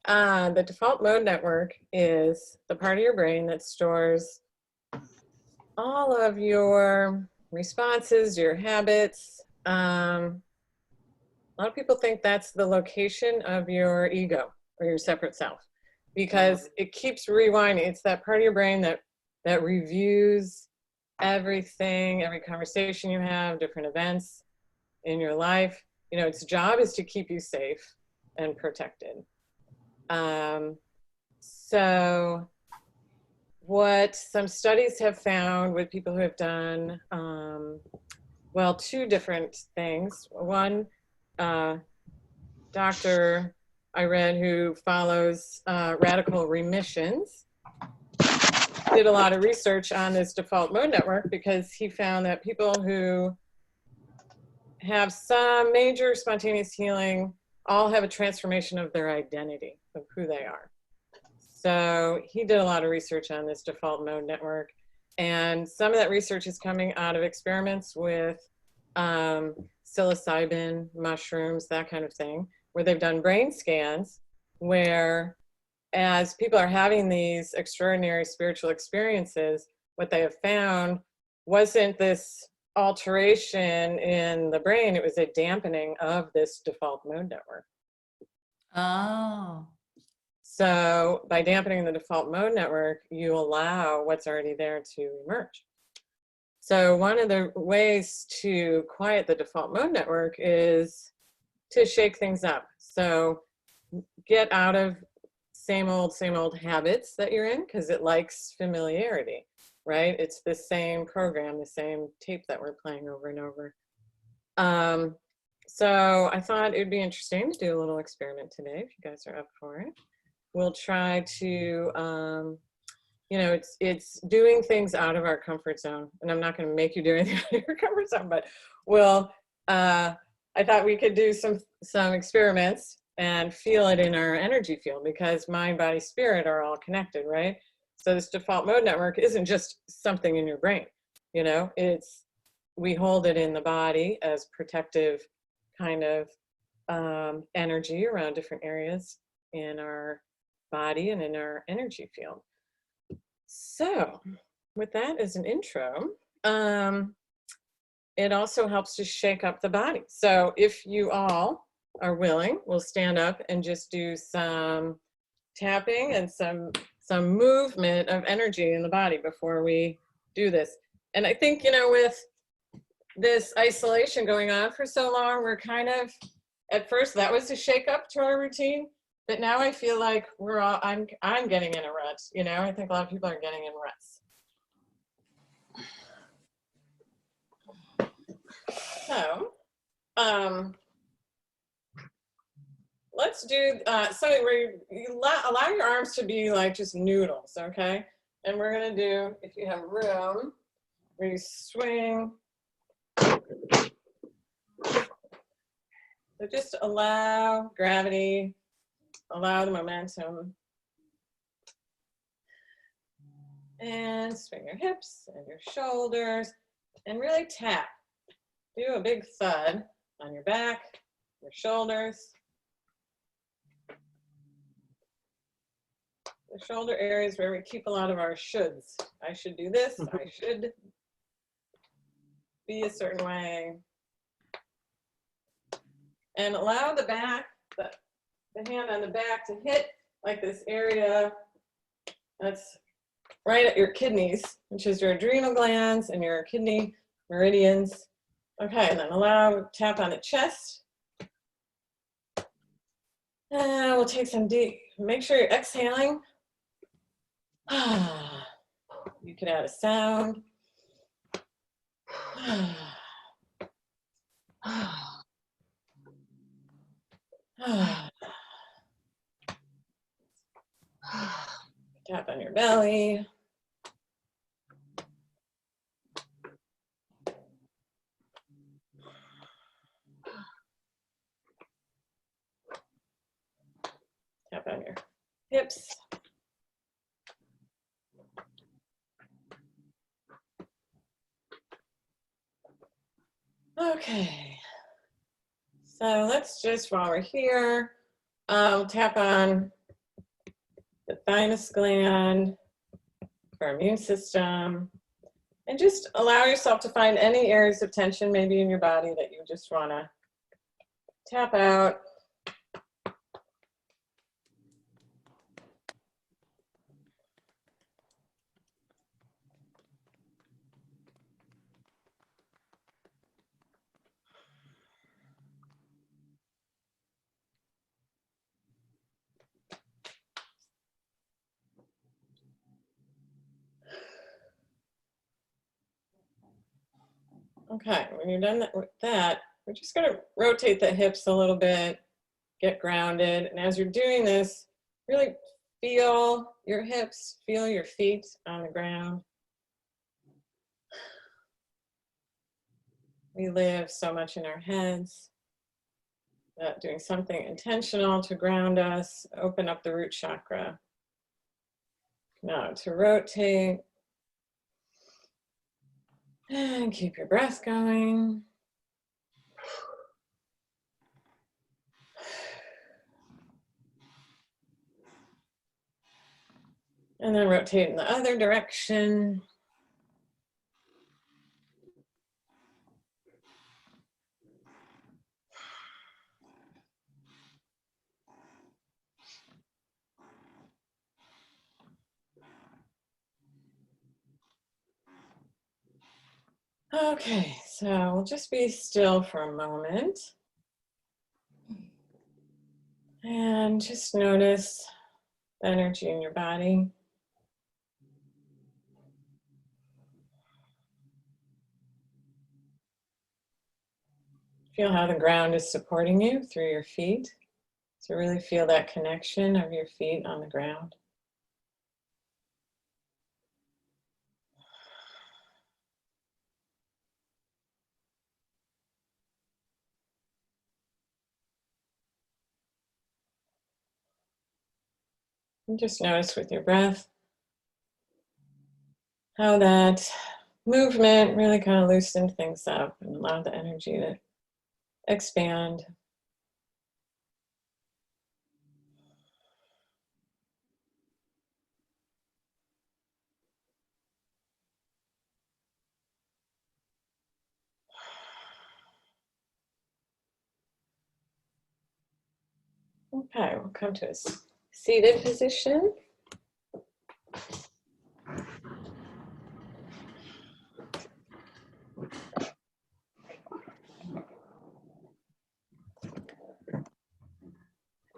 The default mode network is the part of your brain that stores all of your responses, your habits. A lot of people think that's the location of your ego or your separate self because it keeps rewinding. It's that part of your brain that reviews everything, every conversation you have, different events in your life. You know, its job is to keep you safe and protected. So what some studies have found with people who have done, well, two different things. One, doctor I read who follows radical remissions did a lot of research on this default mode network because he found that people who have some major spontaneous healing all have a transformation of their identity, of who they are. So he did a lot of research on this default mode network. And some of that research is coming out of experiments with psilocybin, mushrooms, that kind of thing, where they've done brain scans where as people are having these extraordinary spiritual experiences, what they have found wasn't this alteration in the brain, it was a dampening of this default mode network. Oh. So by dampening the default mode network, you allow what's already there to emerge. So one of the ways to quiet the default mode network is to shake things up. So get out of same old habits that you're in because it likes familiarity, right? It's the same program, the same tape that we're playing over and over. So I thought it'd be interesting to do a little experiment today if you guys are up for it. We'll try to, you know, it's doing things out of our comfort zone. And I'm not going to make you do anything out of your comfort zone, but we'll, I thought we could do some experiments and feel it in our energy field because mind, body, spirit are all connected, right? So this default mode network isn't just something in your brain, you know, we hold it in the body as protective kind of energy around different areas in our body and in our energy field. So with that as an intro, it also helps to shake up the body. So if you all are willing, we'll stand up and just do some tapping and some movement of energy in the body before we do this. And I think, you know, with this isolation going on for so long, we're kind of, at first that was a shake up to our routine, but now I feel like I'm getting in a rut, you know, I think a lot of people are getting in ruts. So, let's do something where you allow your arms to be like just noodles, okay? And we're gonna do, if you have room, where you swing. So just allow gravity, allow the momentum. And swing your hips and your shoulders and really tap. Do a big thud on your back, your shoulders. The shoulder areas where we keep a lot of our shoulds. I should do this, I should be a certain way. And allow the back, the hand on the back to hit like this area that's right at your kidneys, which is your adrenal glands and your kidney meridians. Okay, and then tap on the chest. And we'll take some deep, make sure you're exhaling. You can add a sound. Tap on your belly. Tap on your hips. Okay. So let's just, while we're here, tap on the thymus gland, for our immune system. And just allow yourself to find any areas of tension maybe in your body that you just want to tap out. Okay, when you're done with that, we're just going to rotate the hips a little bit, get grounded. And as you're doing this, really feel your hips, feel your feet on the ground. We live so much in our heads. That doing something intentional to ground us, open up the root chakra. Now to rotate. And keep your breath going. And then rotate in the other direction. Okay, so we'll just be still for a moment. And just notice the energy in your body. Feel how the ground is supporting you through your feet. So really feel that connection of your feet on the ground. And just notice with your breath how that movement really kind of loosened things up and allowed the energy to expand. Okay, we'll come to a seated position.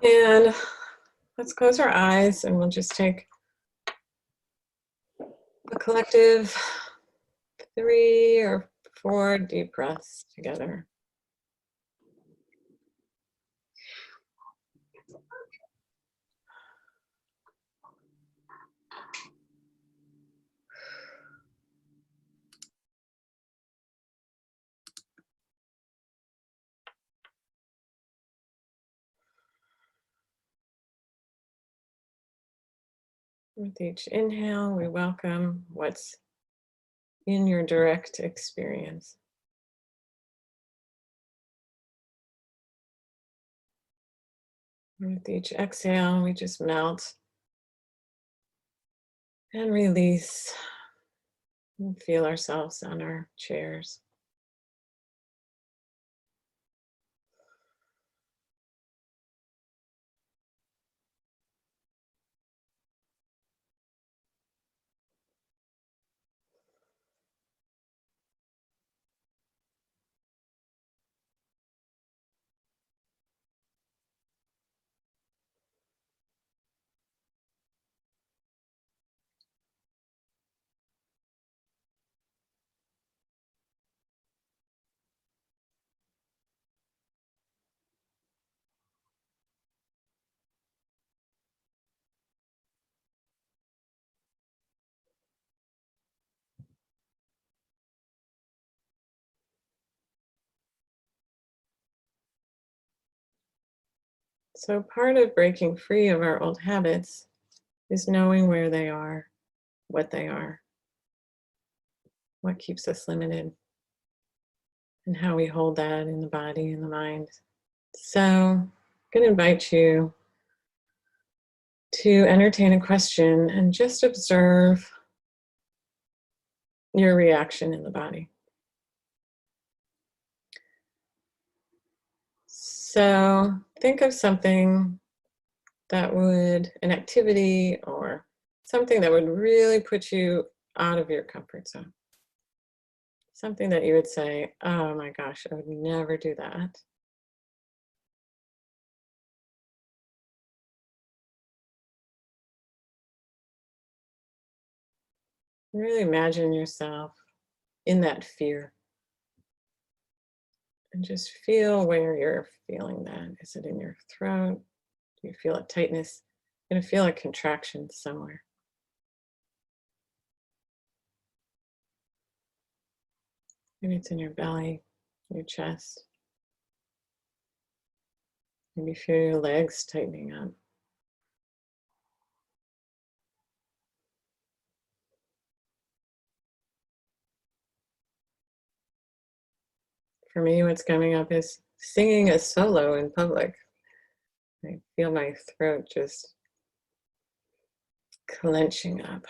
And let's close our eyes and we'll just take a collective 3 or 4 deep breaths together. With each inhale, we welcome what's in your direct experience. With each exhale, we just melt and release and feel ourselves on our chairs. So part of breaking free of our old habits is knowing where they are, what keeps us limited, and how we hold that in the body and the mind. So I'm going to invite you to entertain a question and just observe your reaction in the body. So think of something that would, an activity or something that would really put you out of your comfort zone. Something that you would say, oh my gosh, I would never do that. Really imagine yourself in that fear and just feel where you're feeling that. Is it in your throat? Do you feel a tightness? You're gonna feel a contraction somewhere. Maybe it's in your belly, your chest. Maybe feel your legs tightening up. For me, what's coming up is singing a solo in public. I feel my throat just clenching up,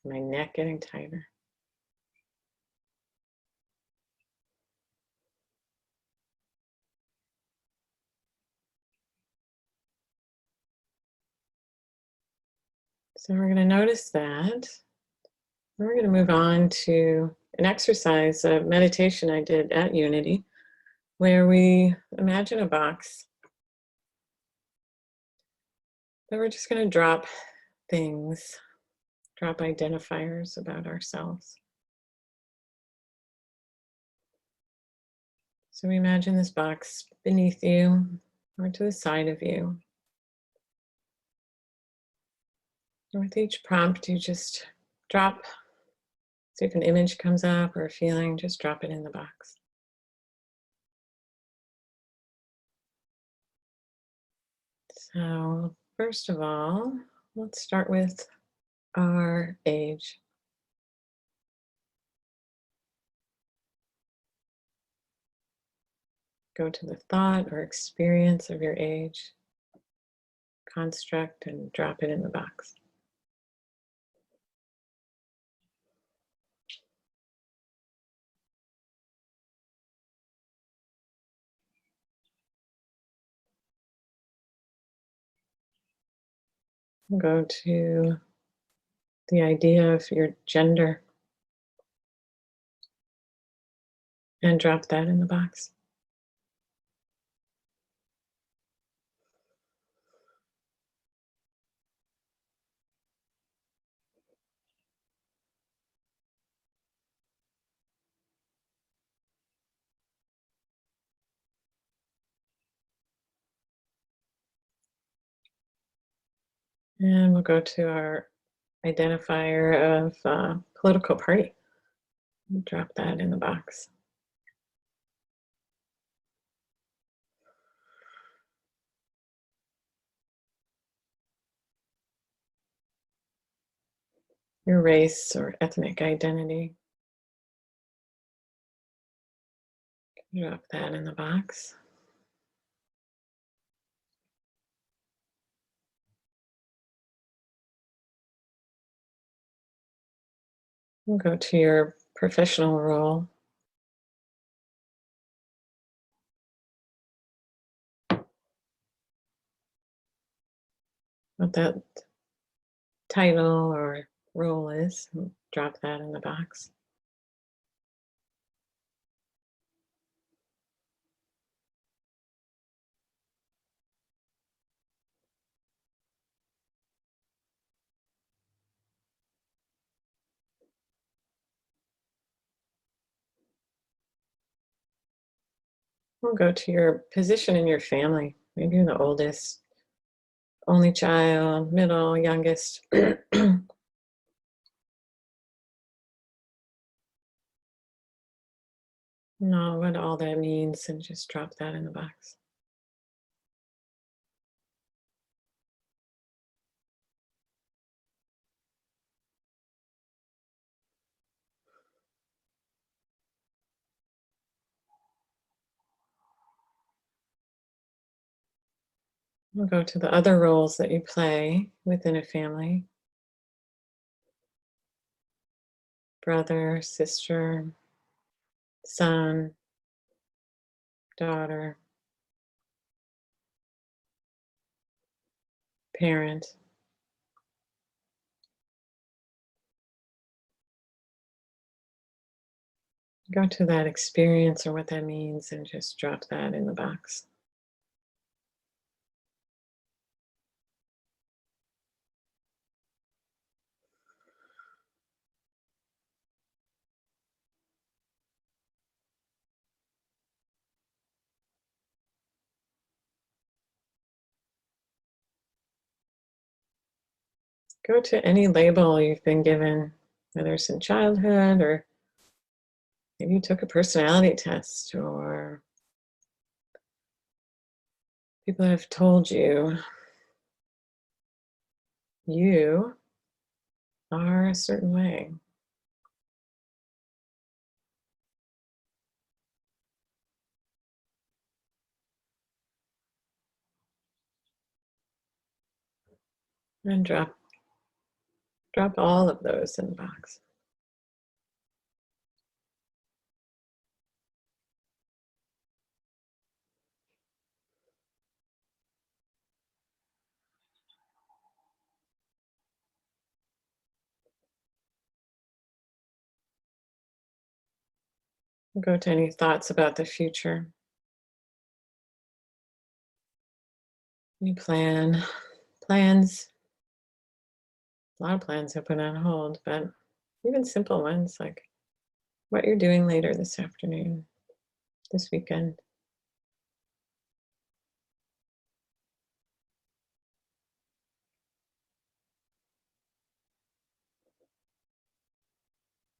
my neck getting tighter. So we're going to notice that. We're going to move on to an exercise, a meditation I did at Unity, where we imagine a box that we're just going to drop things, drop identifiers about ourselves. So we imagine this box beneath you or to the side of you. And with each prompt, you just drop, see if an image comes up or a feeling, just drop it in the box. So first of all, let's start with our age. Go to the thought or experience of your age, construct, and drop it in the box. Go to the idea of your gender and drop that in the box. And we'll go to our identifier of political party. Drop that in the box. Your race or ethnic identity. Drop that in the box. We'll go to your professional role. What that title or role is. Drop that in the box. We'll go to your position in your family. Maybe you're the oldest, only child, middle, youngest. Know what all that means and just drop that in the box. We'll go to the other roles that you play within a family: brother, sister, son, daughter, parent. Go to that experience or what that means and just drop that in the box. Go to any label you've been given, whether it's in childhood or maybe you took a personality test or people have told you you are a certain way. And drop all of those in the box. Go to any thoughts about the future. Any plans, a lot of plans have been on hold, but even simple ones like what you're doing later this afternoon, this weekend.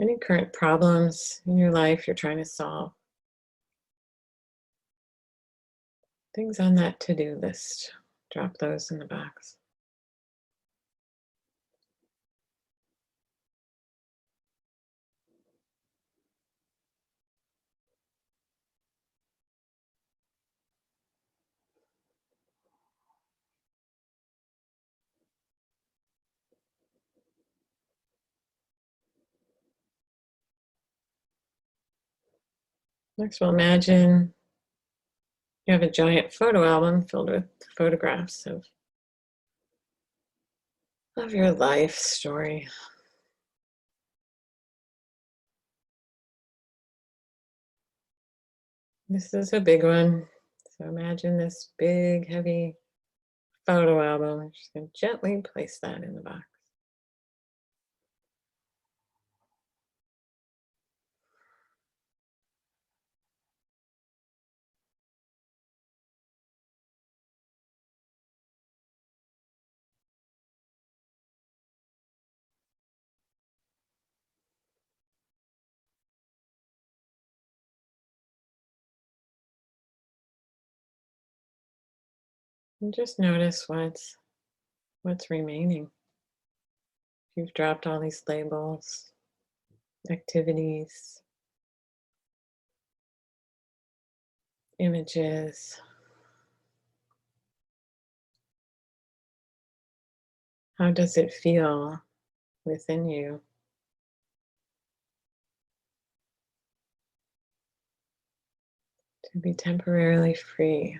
Any current problems in your life you're trying to solve. Things on that to-do list. Drop those in the box. Next, we'll imagine you have a giant photo album filled with photographs of your life story. This is a big one. So imagine this big, heavy photo album. I'm just going to gently place that in the box. And just notice what's remaining. You've dropped all these labels, activities, images. How does it feel within you to be temporarily free?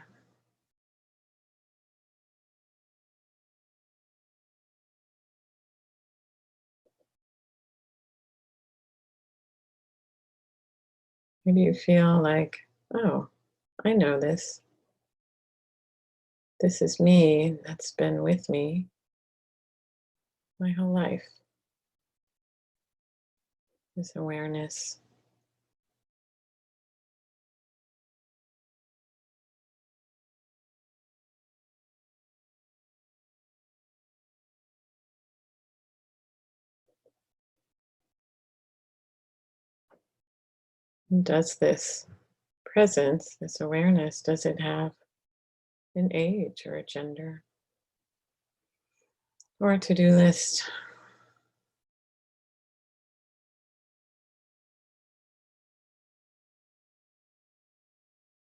Maybe you feel like, oh, I know this. This is me that's been with me my whole life. This awareness. And does this presence, this awareness, does it have an age or a gender or a to-do list?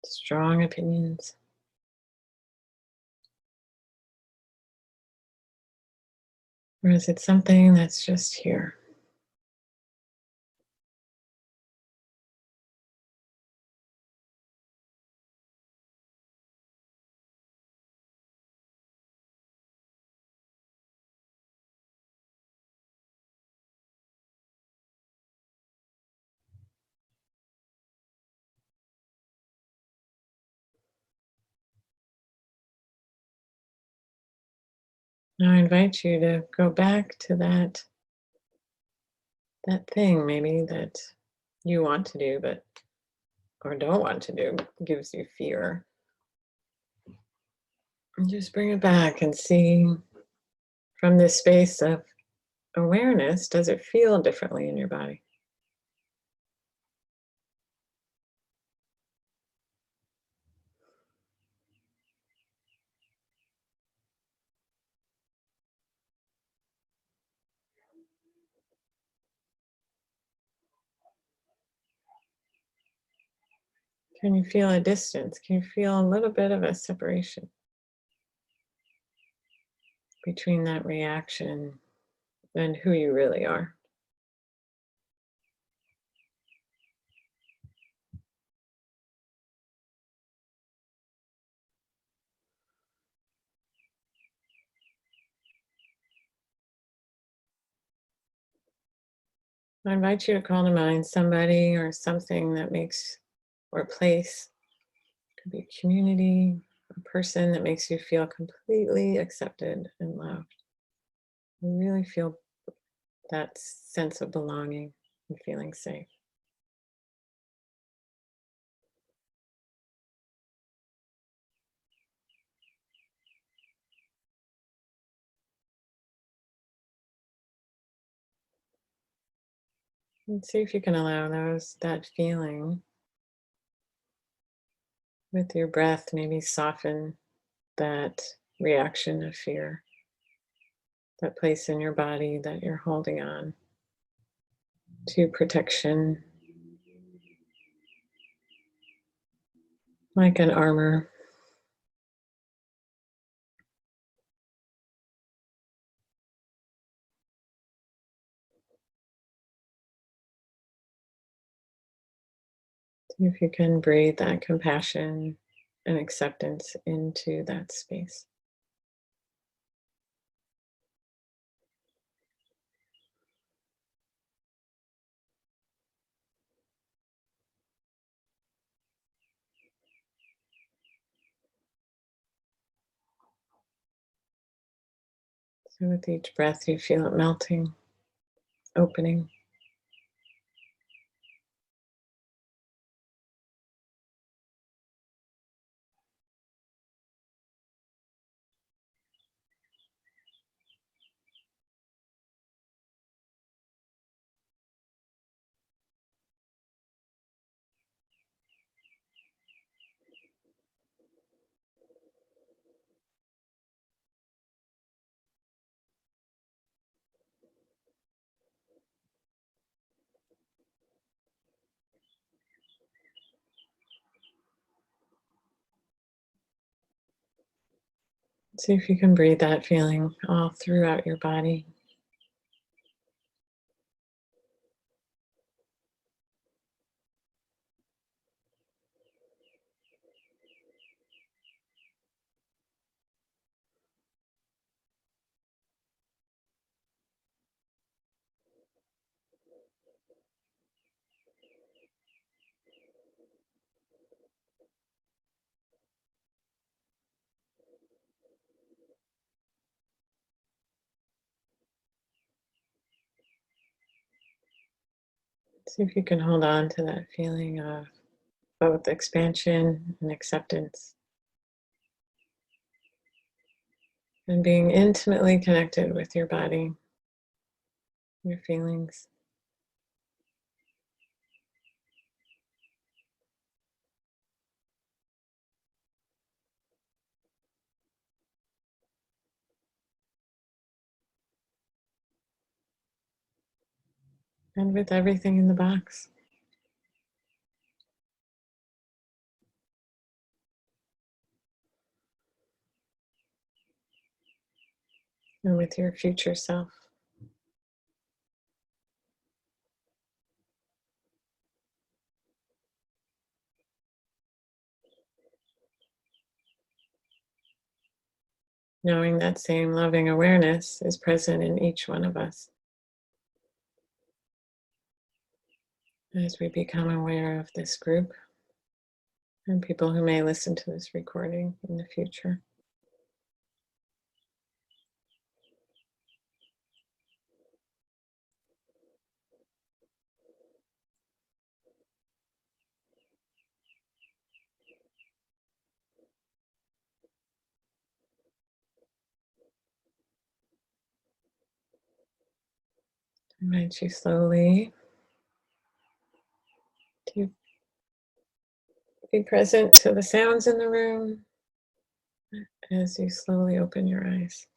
Strong opinions. Or is it something that's just here? Now I invite you to go back to that thing maybe that you want to do but or don't want to do, gives you fear. And just bring it back and see from this space of awareness, does it feel differently in your body? Can you feel a distance? Can you feel a little bit of a separation between that reaction and who you really are? I invite you to call to mind somebody or something that makes, or a place, could be a community, a person that makes you feel completely accepted and loved. You really feel that sense of belonging and feeling safe. And see if you can allow that feeling with your breath, maybe soften that reaction of fear, that place in your body that you're holding on to protection, like an armor. See if you can breathe that compassion and acceptance into that space. So with each breath, you feel it melting, opening. See if you can breathe that feeling all throughout your body. See if you can hold on to that feeling of both expansion and acceptance, and being intimately connected with your body, your feelings. And with everything in the box. and with your future self. Knowing that same loving awareness is present in each one of us. As we become aware of this group and people who may listen to this recording in the future. I invite you slowly to be present to the sounds in the room as you slowly open your eyes.